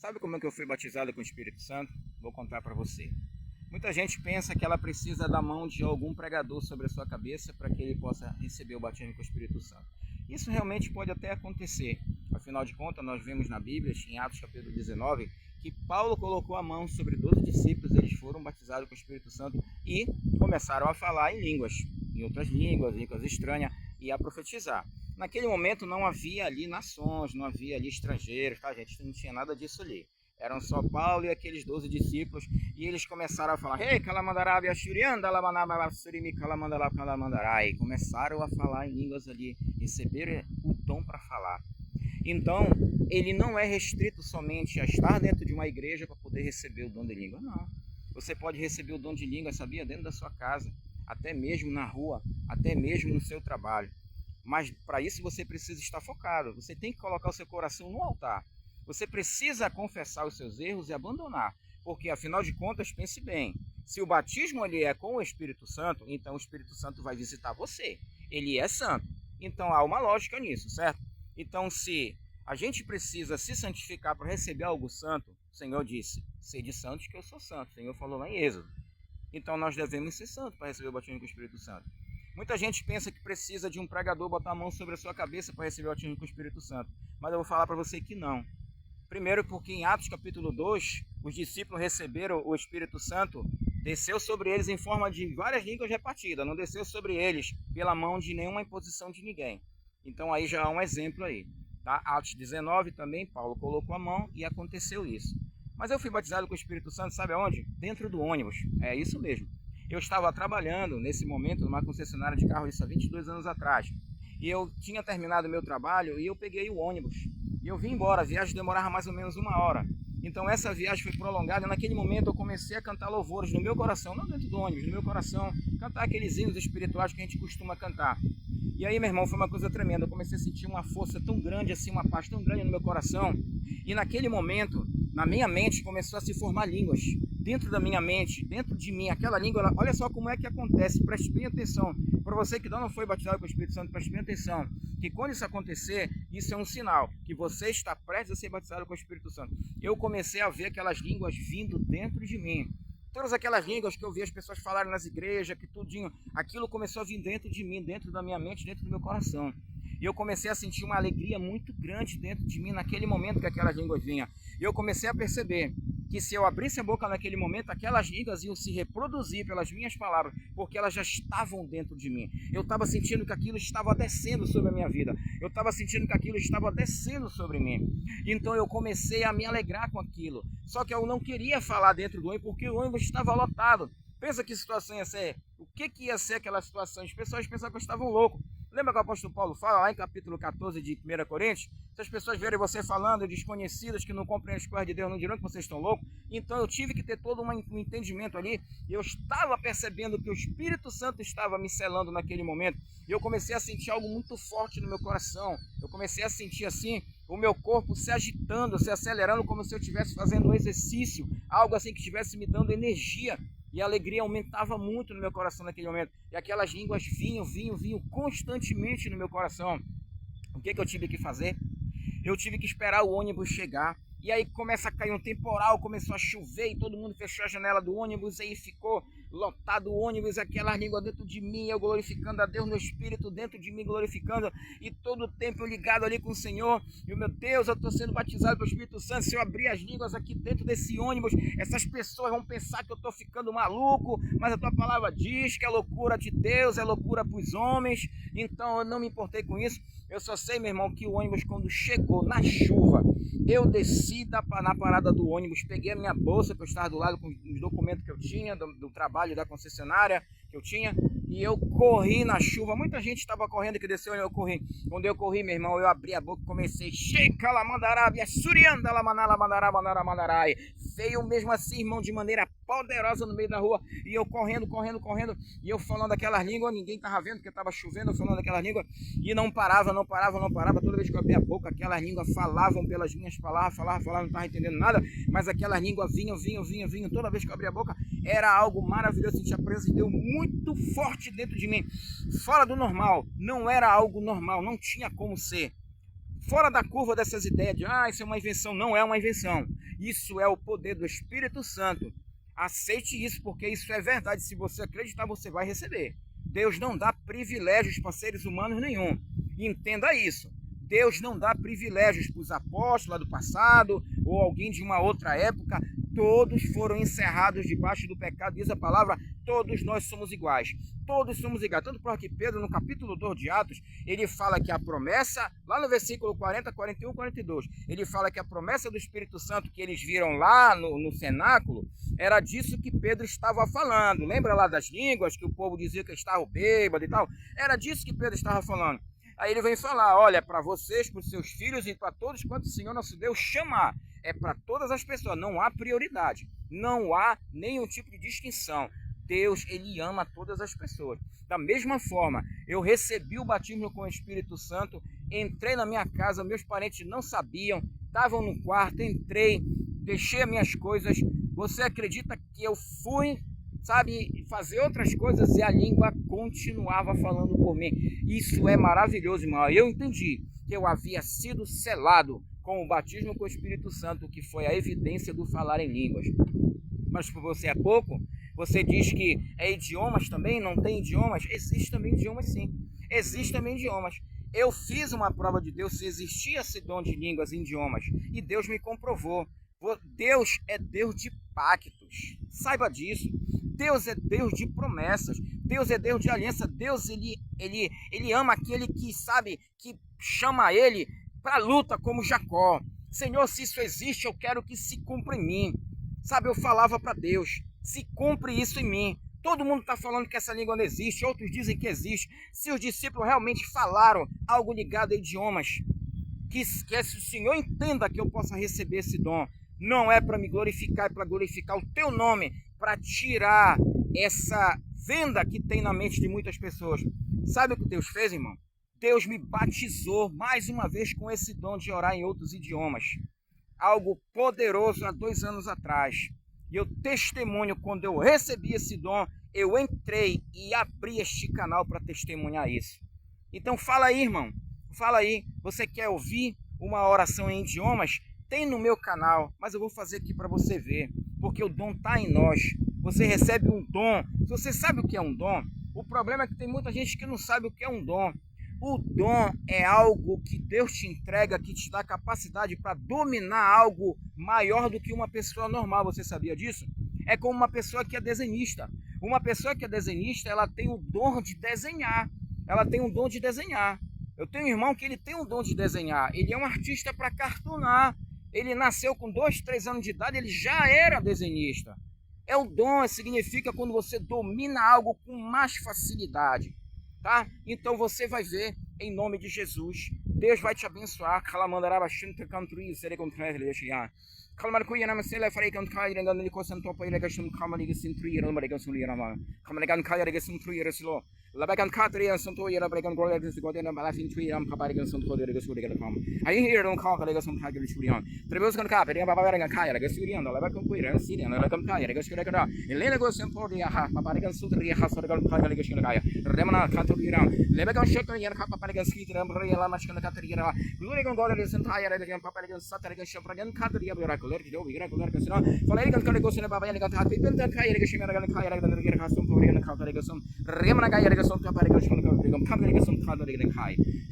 Sabe como é que eu fui batizado com o Espírito Santo? Vou contar para você. Muita gente pensa que ela precisa da mão de algum pregador sobre a sua cabeça para que ele possa receber o batismo com o Espírito Santo. Isso realmente pode até acontecer. Afinal de contas, nós vemos na Bíblia, em Atos capítulo 19, que Paulo colocou a mão sobre 12 discípulos, eles foram batizados com o Espírito Santo e começaram a falar em línguas, em outras línguas estranhas, e a profetizar. Naquele momento não havia ali nações, não havia ali estrangeiros, tá, gente? Não tinha nada disso ali. Eram só Paulo e aqueles 12 discípulos, e eles começaram a falar, Ei, Kalamandarabi, Ashurianda, Lamanabassurimi, Kalamandarabi, começaram a falar em línguas ali, receberam o dom para falar. Então, ele não é restrito somente a estar dentro de uma igreja para poder receber o dom de língua, não. Você pode receber o dom de língua, sabia? Dentro da sua casa, até mesmo na rua, até mesmo no seu trabalho. Mas para isso você precisa estar focado, você tem que colocar o seu coração no altar. Você precisa confessar os seus erros e abandonar, porque afinal de contas, pense bem, se o batismo ali é com o Espírito Santo, então o Espírito Santo vai visitar você, ele é santo, então há uma lógica nisso, certo? Então se a gente precisa se santificar para receber algo santo, o Senhor disse, sede santos que eu sou santo, o Senhor falou lá em Êxodo, então nós devemos ser santos para receber o batismo com o Espírito Santo. Muita gente pensa que precisa de um pregador botar a mão sobre a sua cabeça para receber o batismo com o Espírito Santo, mas eu vou falar para você que não. Primeiro porque em Atos capítulo 2, os discípulos receberam o Espírito Santo, desceu sobre eles em forma de várias línguas repartidas, não desceu sobre eles pela mão de nenhuma imposição de ninguém. Então aí já há um exemplo aí. Tá? Atos 19 também, Paulo colocou a mão e aconteceu isso. Mas eu fui batizado com o Espírito Santo, sabe aonde? Dentro do ônibus, é isso mesmo. Eu estava trabalhando nesse momento numa concessionária de carro, isso há 22 anos atrás. E eu tinha terminado meu trabalho e eu peguei o ônibus. E eu vim embora, a viagem demorava mais ou menos 1 hora. Então essa viagem foi prolongada, naquele momento eu comecei a cantar louvores no meu coração, não dentro do ônibus, no meu coração, cantar aqueles hinos espirituais que a gente costuma cantar. E aí, meu irmão, foi uma coisa tremenda, eu comecei a sentir uma força tão grande assim, uma paz tão grande no meu coração. E naquele momento, na minha mente, começou a se formar línguas. Dentro da minha mente, dentro de mim, aquela língua, olha só como é que acontece, preste bem atenção. Para você que não foi batizado com o Espírito Santo, preste bem atenção, que quando isso acontecer, isso é um sinal, que você está prestes a ser batizado com o Espírito Santo. Eu comecei a ver aquelas línguas vindo dentro de mim. Todas aquelas línguas que eu vi as pessoas falarem nas igrejas, que tudinho, aquilo começou a vir dentro de mim, dentro da minha mente, dentro do meu coração. E eu comecei a sentir uma alegria muito grande dentro de mim naquele momento que aquelas línguas vinham. E eu comecei a perceber que se eu abrisse a boca naquele momento, aquelas línguas iam se reproduzir pelas minhas palavras, porque elas já estavam dentro de mim. Eu estava sentindo que aquilo estava descendo sobre a minha vida. Eu estava sentindo que aquilo estava descendo sobre mim. Então eu comecei a me alegrar com aquilo. Só que eu não queria falar dentro do ônibus, porque o ônibus estava lotado. Pensa que situação ia ser. O que ia ser aquela situação? As pessoas pensavam que eu estava louco. Lembra que o apóstolo Paulo fala lá em capítulo 14 de 1 Coríntios? Se as pessoas verem você falando, desconhecidas, que não compreendem as coisas de Deus, não dirão que vocês estão loucos. Então eu tive que ter todo um entendimento ali. Eu estava percebendo que o Espírito Santo estava me selando naquele momento. E eu comecei a sentir algo muito forte no meu coração. Eu comecei a sentir assim, o meu corpo se agitando, se acelerando, como se eu estivesse fazendo um exercício. Algo assim que estivesse me dando energia. E a alegria aumentava muito no meu coração naquele momento. E aquelas línguas vinham constantemente no meu coração. O que eu tive que fazer? Eu tive que esperar o ônibus chegar. E aí começa a cair um temporal, começou a chover e todo mundo fechou a janela do ônibus. E aí ficou lotado o ônibus, aquela língua dentro de mim, eu glorificando a Deus, meu espírito dentro de mim glorificando. E todo o tempo eu ligado ali com o Senhor. E meu Deus, eu estou sendo batizado pelo Espírito Santo. Se eu abrir as línguas aqui dentro desse ônibus, essas pessoas vão pensar que eu estou ficando maluco. Mas a tua palavra diz que é loucura de Deus, é loucura para os homens. Então eu não me importei com isso. Eu só sei, meu irmão, que o ônibus quando chegou na chuva, eu desci na parada do ônibus, peguei a minha bolsa, que eu estava do lado com os documentos que eu tinha, do trabalho da concessionária que eu tinha, e eu corri na chuva. Muita gente estava correndo que desceu, eu corri. Quando eu corri, meu irmão, eu abri a boca e comecei, veio mesmo assim, irmão, de maneira poderosa no meio da rua, e eu correndo, e eu falando aquelas línguas, ninguém estava vendo porque estava chovendo, eu falando aquelas línguas, e não parava, toda vez que eu abria a boca, aquelas línguas falavam pelas minhas palavras, falavam, não estava entendendo nada, mas aquelas línguas vinham, toda vez que eu abria a boca, era algo maravilhoso, sentia a presença de Deus muito forte dentro de mim, fora do normal, não era algo normal, não tinha como ser. fora da curva dessas ideias de, isso é uma invenção. Não é uma invenção. Isso é o poder do Espírito Santo. Aceite isso, porque isso é verdade. Se você acreditar, você vai receber. Deus não dá privilégios para seres humanos nenhum. Entenda isso. Deus não dá privilégios para os apóstolos lá do passado ou alguém de uma outra época. Todos foram encerrados debaixo do pecado. Diz a palavra, todos nós somos iguais. Todos somos iguais. Tanto porque Pedro, no capítulo 2 de Atos, ele fala que a promessa, lá no versículo 40, 41, 42, ele fala que a promessa do Espírito Santo que eles viram lá no cenáculo, era disso que Pedro estava falando. Lembra lá das línguas, que o povo dizia que estava bêbado e tal? Era disso que Pedro estava falando. Aí ele vem falar, olha, para vocês, para os seus filhos e para todos quanto o Senhor nosso Deus chamar. É para todas as pessoas, não há prioridade, não há nenhum tipo de distinção. Deus, ele ama todas as pessoas. Da mesma forma, eu recebi o batismo com o Espírito Santo, entrei na minha casa, meus parentes não sabiam, estavam no quarto, entrei, deixei as minhas coisas. Você acredita que eu fui, fazer outras coisas e a língua continuava falando por mim? Isso é maravilhoso, irmão. Eu entendi que eu havia sido selado com o batismo com o Espírito Santo, que foi a evidência do falar em línguas. Mas por você é pouco? Você diz que é idiomas também? Não tem idiomas? Existe também idiomas, sim. Existe também idiomas. Eu fiz uma prova de Deus se existia esse dom de línguas e idiomas. E Deus me comprovou. Deus é Deus de pactos. Saiba disso. Deus é Deus de promessas. Deus é Deus de aliança. Deus, ele ama aquele que que chama ele para luta, como Jacó. Senhor, se isso existe, eu quero que se cumpra em mim. Eu falava para Deus, se cumpre isso em mim. Todo mundo está falando que essa língua não existe, outros dizem que existe. Se os discípulos realmente falaram algo ligado a idiomas, que se o Senhor entenda que eu possa receber esse dom, não é para me glorificar, é para glorificar o teu nome, para tirar essa venda que tem na mente de muitas pessoas. Sabe o que Deus fez, irmão? Deus me batizou mais uma vez com esse dom de orar em outros idiomas. Algo poderoso há 2 anos atrás. E eu testemunho, quando eu recebi esse dom, eu entrei e abri este canal para testemunhar isso. Então fala aí, irmão. Fala aí. Você quer ouvir uma oração em idiomas? Tem no meu canal, mas eu vou fazer aqui para você ver. Porque o dom está em nós. Você recebe um dom. Se você sabe o que é um dom, o problema é que tem muita gente que não sabe o que é um dom. O dom é algo que Deus te entrega, que te dá capacidade para dominar algo maior do que uma pessoa normal. Você sabia disso? É como uma pessoa que é desenhista. Uma pessoa que é desenhista, ela tem o dom de desenhar. Ela tem um dom de desenhar. Eu tenho um irmão que ele tem um dom de desenhar. Ele é um artista para cartunar. Ele nasceu com 2, 3 anos de idade, ele já era desenhista. É o dom, significa quando você domina algo com mais facilidade. Tá? Então você vai ver em nome de Jesus. Deus vai te abençoar.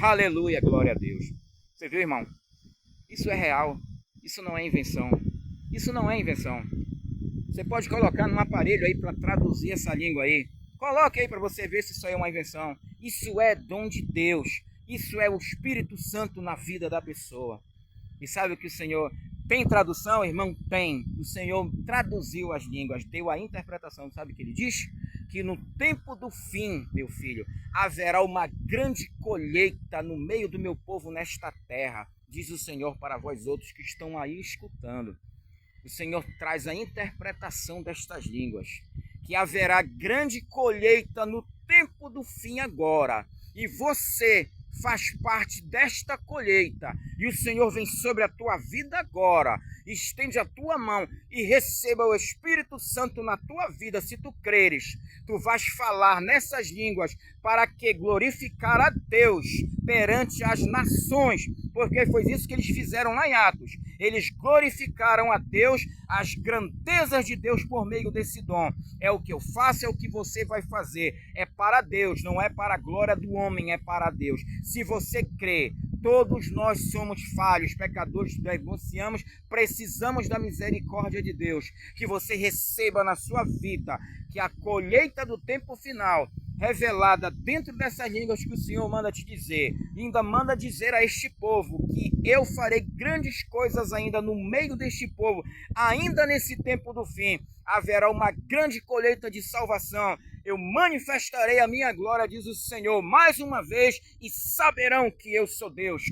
Aleluia, glória a Deus. Você viu, irmão? Isso é real. Isso não é invenção. Isso não é invenção. Você pode colocar num aparelho aí para traduzir essa língua aí. Coloque aí para você ver se isso aí é uma invenção. Isso é dom de Deus. Isso é o Espírito Santo na vida da pessoa. E sabe o que o Senhor... Tem tradução, irmão? Tem. O Senhor traduziu as línguas, deu a interpretação. Sabe o que ele diz? Que no tempo do fim, meu filho, haverá uma grande colheita no meio do meu povo nesta terra, diz o Senhor para vós outros que estão aí escutando. O Senhor traz a interpretação destas línguas, que haverá grande colheita no tempo do fim agora. E você faz parte desta colheita. E o Senhor vem sobre a tua vida agora. Estende a tua mão e receba o Espírito Santo na tua vida. Se tu creres, tu vais falar nessas línguas para que glorificar a Deus perante as nações. Porque foi isso que eles fizeram lá em Atos. Eles glorificaram a Deus, as grandezas de Deus por meio desse dom. É o que eu faço, é o que você vai fazer. É para Deus, não é para a glória do homem, é para Deus. Se você crê, todos nós somos falhos, pecadores, negociamos, precisamos da misericórdia de Deus. Que você receba na sua vida, que a colheita do tempo final, revelada dentro dessas línguas que o Senhor manda te dizer, ainda manda dizer a este povo que eu farei grandes coisas ainda no meio deste povo, ainda nesse tempo do fim, haverá uma grande colheita de salvação. Eu manifestarei a minha glória, diz o Senhor, mais uma vez, e saberão que eu sou Deus.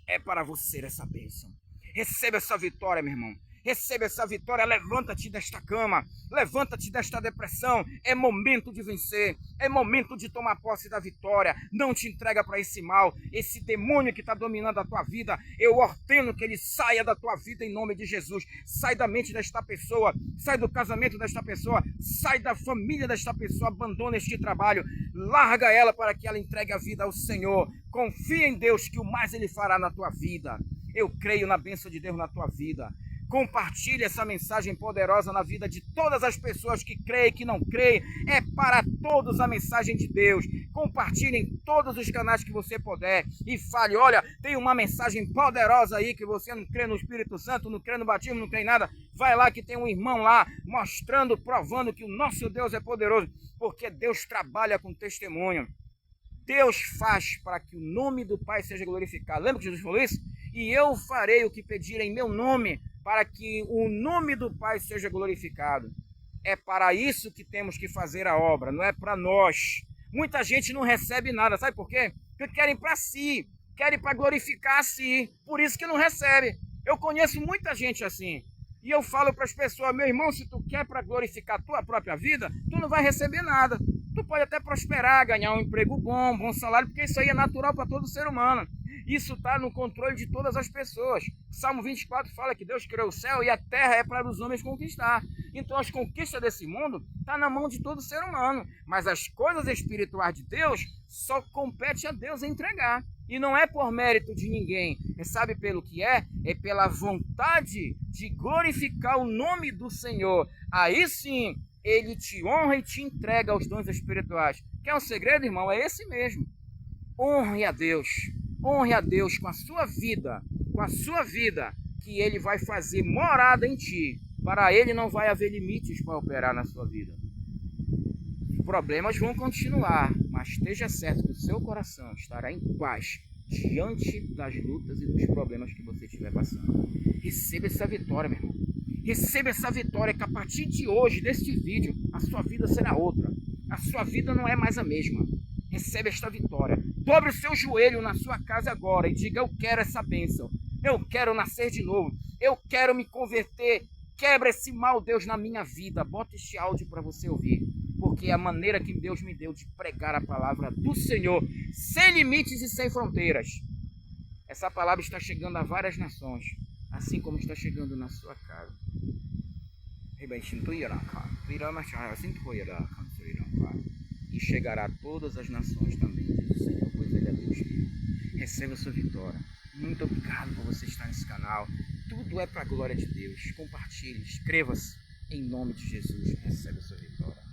É para você essa bênção. Receba essa vitória, meu irmão. Receba essa vitória, levanta-te desta cama, levanta-te desta depressão. É momento de vencer, é momento de tomar posse da vitória. Não te entrega para esse mal, esse demônio que está dominando a tua vida. Eu ordeno que ele saia da tua vida em nome de Jesus. Sai da mente desta pessoa, sai do casamento desta pessoa, sai da família desta pessoa, abandona este trabalho, larga ela para que ela entregue a vida ao Senhor. Confia em Deus que o mais ele fará na tua vida. Eu creio na bênção de Deus na tua vida. Compartilhe essa mensagem poderosa na vida de todas as pessoas que creem e que não creem. É para todos a mensagem de Deus. Compartilhe em todos os canais que você puder e fale, olha, tem uma mensagem poderosa aí que você não crê no Espírito Santo, não crê no batismo, não crê em nada. Vai lá que tem um irmão lá mostrando, provando que o nosso Deus é poderoso, porque Deus trabalha com testemunho. Deus faz para que o nome do Pai seja glorificado. Lembra que Jesus falou isso? E eu farei o que pedirem em meu nome, para que o nome do Pai seja glorificado. É para isso que temos que fazer a obra, não é para nós. Muita gente não recebe nada, sabe por quê? Porque querem para si, querem para glorificar a si, por isso que não recebe. Eu conheço muita gente assim. E eu falo para as pessoas, meu irmão, se tu quer para glorificar a tua própria vida, tu não vai receber nada. Tu pode até prosperar, ganhar um emprego bom, bom salário, porque isso aí é natural para todo ser humano. Isso está no controle de todas as pessoas. Salmo 24 fala que Deus criou o céu e a terra é para os homens conquistar. Então as conquistas desse mundo estão na mão de todo ser humano. Mas as coisas espirituais de Deus só compete a Deus entregar. E não é por mérito de ninguém. Sabe pelo que é? É pela vontade de glorificar o nome do Senhor. Aí sim, Ele te honra e te entrega os dons espirituais. Quer um segredo, irmão? É esse mesmo. Honre a Deus. Honre a Deus com a sua vida, que Ele vai fazer morada em ti. Para Ele não vai haver limites para operar na sua vida. Os problemas vão continuar, mas esteja certo que o seu coração estará em paz diante das lutas e dos problemas que você estiver passando. Receba essa vitória, meu irmão. Receba essa vitória, que a partir de hoje, deste vídeo, a sua vida será outra. A sua vida não é mais a mesma. Recebe esta vitória. Dobre o seu joelho na sua casa agora e diga, eu quero essa bênção. Eu quero nascer de novo. Eu quero me converter. Quebra esse mal, Deus, na minha vida. Bota este áudio para você ouvir. Porque é a maneira que Deus me deu de pregar a palavra do Senhor, sem limites e sem fronteiras. Essa palavra está chegando a várias nações, assim como está chegando na sua casa. E chegará a todas as nações também, diz o Senhor, pois Ele é Deus vivo. Receba a sua vitória. Muito obrigado por você estar nesse canal. Tudo é para a glória de Deus. Compartilhe, inscreva-se. Em nome de Jesus, receba a sua vitória.